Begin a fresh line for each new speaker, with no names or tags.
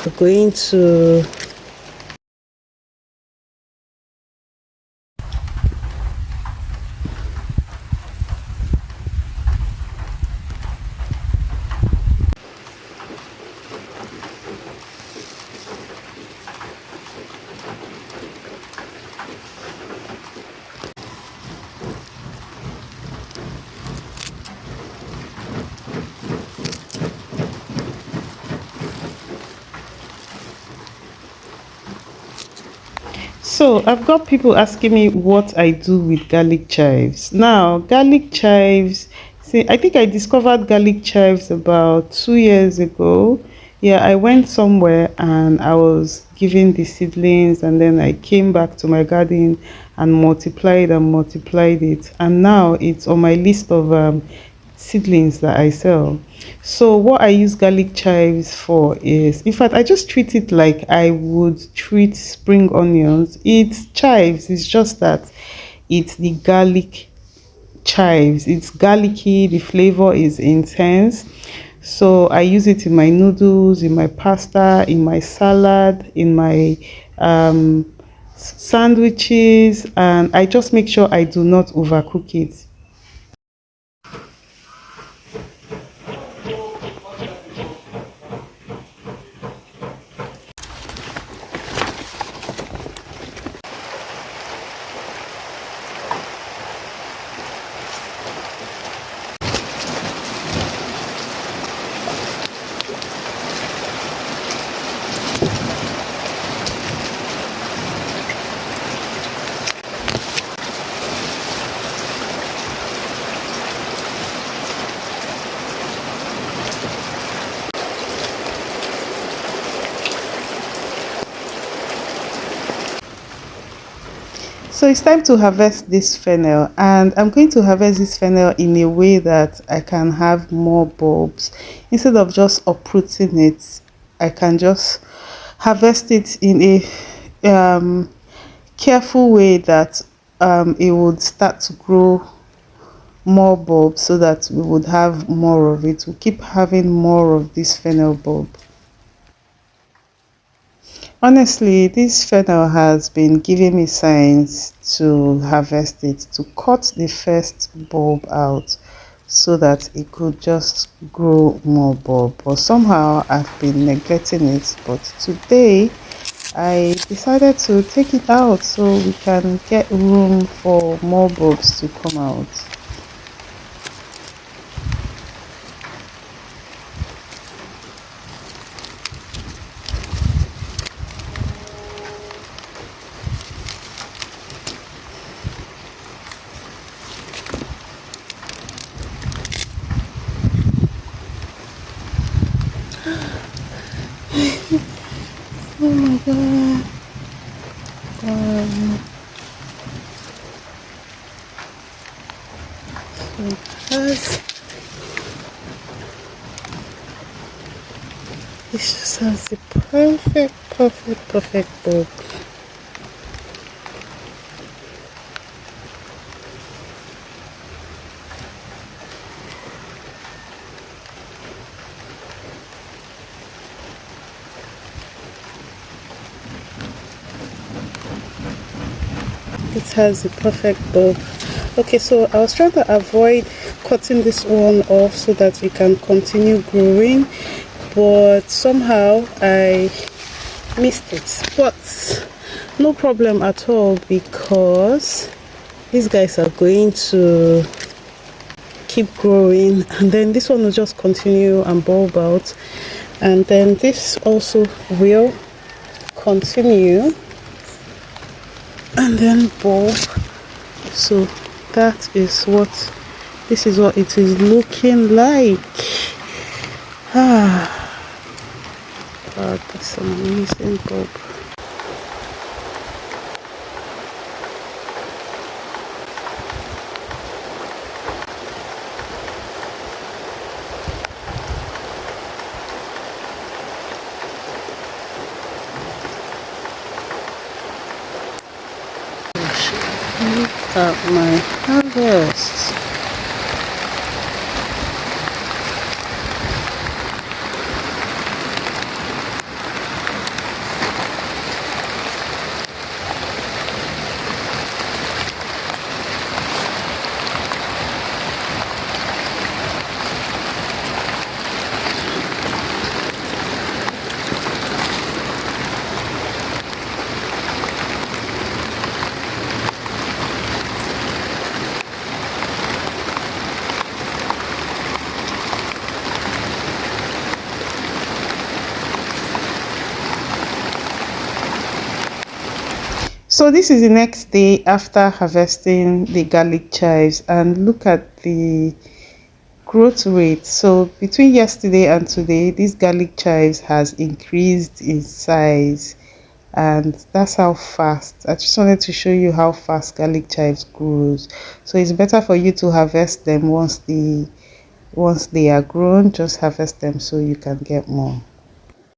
are going to So I've got people asking me what I do with garlic chives. Now, garlic chives, see, I think I discovered garlic chives about 2 years ago. Yeah, I went somewhere and I was given the seedlings, and then I came back to my garden and multiplied it. And now it's on my list of seedlings that I sell. So what I use garlic chives for is, in fact, I just treat it like I would treat spring onions. It's chives, it's just that it's the garlic chives. It's garlicky, the flavor is intense. So I use it in my noodles, in my pasta, in my salad, in my sandwiches, and I just make sure I do not overcook it. So it's time to harvest this fennel, and I'm going to harvest this fennel in a way that I can have more bulbs. Instead of just uprooting it, I can just harvest it in a careful way that it would start to grow more bulbs, so that we would have more of it. We'll keep having more of this fennel bulb. Honestly, this fennel has been giving me signs to harvest it, to cut the first bulb out so that it could just grow more bulb. But somehow I've been neglecting it. But today I decided to take it out so we can get room for more bulbs to come out. Oh my god. Has this just has the perfect bulb. It has the perfect bulb. Okay, so I was trying to avoid cutting this one off so that we can continue growing, but somehow I missed it. But no problem at all, because these guys are going to keep growing, and then this one will just continue and bulb out, and then this also will continue and then bulb. So this is what it is looking like. God, that's an amazing bulb. Look at my harvest. So this is the next day after harvesting the garlic chives, and look at the growth rate. So between yesterday and today, this garlic chives has increased in size, and that's how fast. I just wanted to show you how fast garlic chives grows. So it's better for you to harvest them once they are grown. Just harvest them so you can get more.